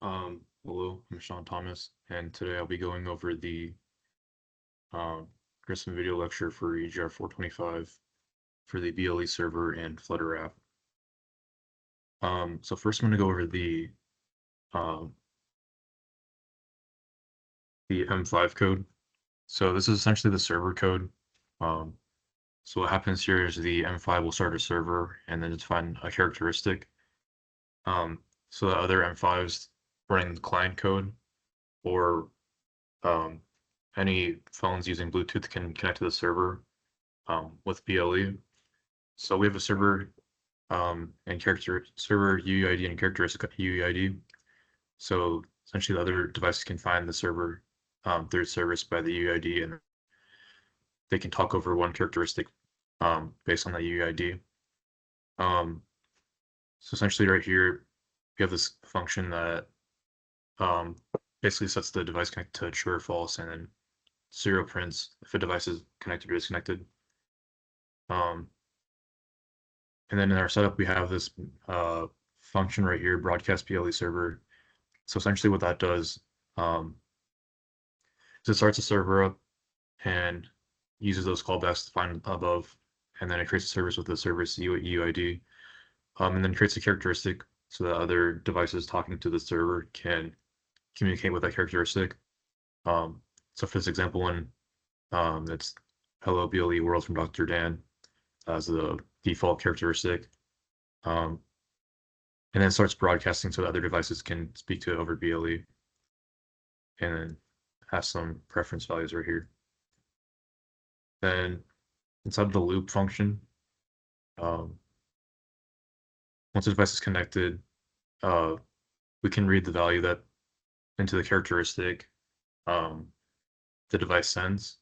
Hello, I'm Shaun Thomas, and today I'll be going over the Christmas video lecture for EGR 425 for the BLE server and Flutter app. So first I'm going to go over um, the M5 code. So this is essentially the server code. Um, so what happens here is the M5 will start a server and then define a characteristic. So the other M5s running the client code or um, any phones using Bluetooth can connect to the server with BLE. So we have a server and character server UUID and characteristic UUID. So essentially, the other devices can find the server through service by the UUID, and they can talk over one characteristic based on that UUID. Um, so essentially, right here, we have this function that um, basically sets the device connect to true or false, and then zero prints if a device is connected or disconnected. Um, and then in our setup, we have this function right here, broadcast BLE server. So essentially what that does um, is it starts a server up and uses those callbacks defined above, and then it creates a service with the service UID, and then creates a characteristic so that other devices talking to the server can communicate with that characteristic. Um, so for this example one, it's hello BLE world from Dr. Dan as the default characteristic. Um, and then starts broadcasting so that other devices can speak to it over BLE, and then has some preference values right here. Then inside of the loop function, um, once the device is connected, uh, we can read the value that into the characteristic um, the device sends,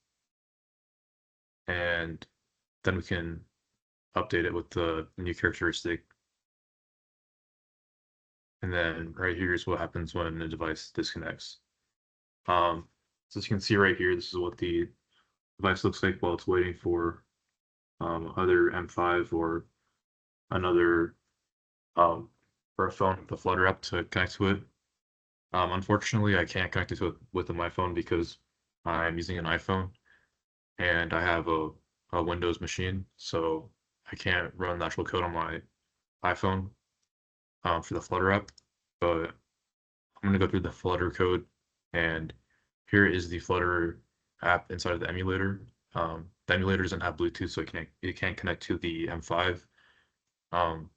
and then we can update it with the new characteristic. And then right here is what happens when the device disconnects. So as you can see right here, this is what the device looks like while it's waiting for other M5 or another for a phone, the Flutter app to connect to it. Unfortunately, I can't connect it to it with my phone because I'm using an iPhone and I have a Windows machine, so I can't run the actual code on my iPhone for the Flutter app. But I'm going to go through the Flutter code, and here is the Flutter app inside of the emulator. The emulator doesn't have Bluetooth, so it can't connect to the M5. Um,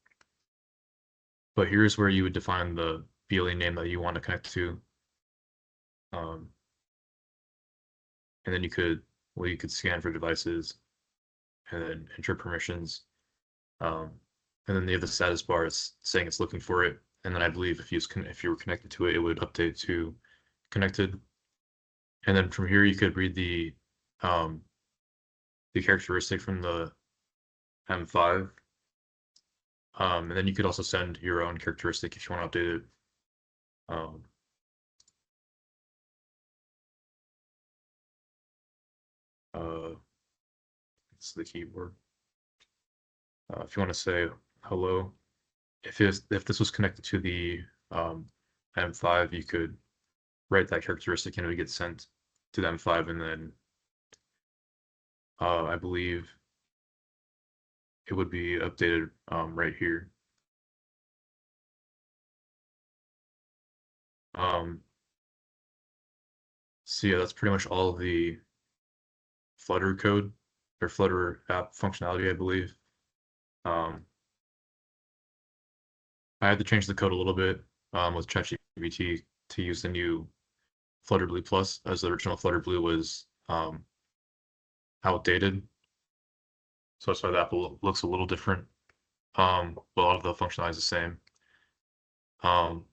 but here's where you would define the BLE name that you want to connect to. Um, and then you could scan for devices and then enter permissions. Um, and then you have the status bar it's saying it's looking for it. And then I believe if you were connected to it, it would update to connected. And then from here, you could read um, the characteristic from the M5. And then you could also send your own characteristic if you want to update it. Um, uh, it's the keyboard. If you want to say hello, if this was connected to the M5, you could write that characteristic and it would get sent to the M5, and then I believe it would be updated right here. Um, so yeah, that's pretty much all of the Flutter code or Flutter app functionality, I believe. Um, I had to change the code a little bit with ChatGPT to use the new Flutter Blue Plus, as the original Flutter Blue was outdated. So that's why that looks a little different. But a lot of the functionality is the same. Um,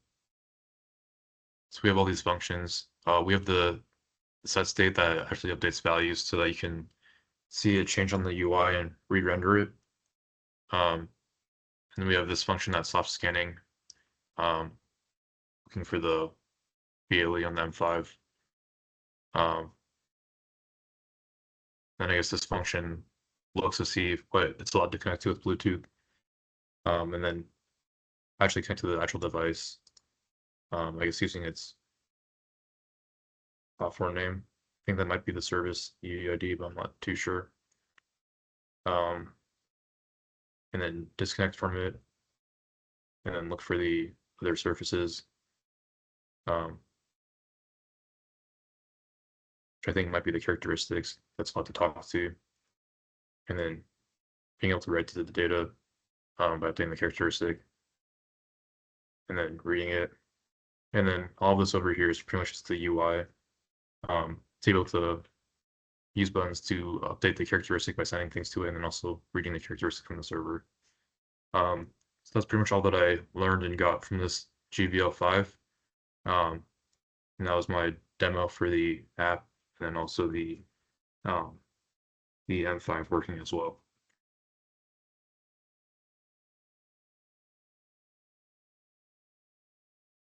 so we have all these functions. We have the set state that actually updates values so that you can see a change on the UI and re-render it. Um, and then we have this function that's soft scanning, um, looking for the BLE on the M5. Um, then I guess this function looks to see what it's allowed to connect to with Bluetooth, and then actually connect to the actual device. I guess using its platform name. I think that might be the service UID, but I'm not too sure. Um, and then disconnect from it, and then look for the other surfaces, which I think might be the characteristics that's allowed to talk to, and then being able to write to the data by updating the characteristic, and then reading it. And then all this over here is pretty much just the UI. It's able to use buttons to update the characteristic by sending things to it, and then also reading the characteristic from the server. So that's pretty much all that I learned and got from this GVL5. Um, and that was my demo for the app, and then also um, the M5 working as well.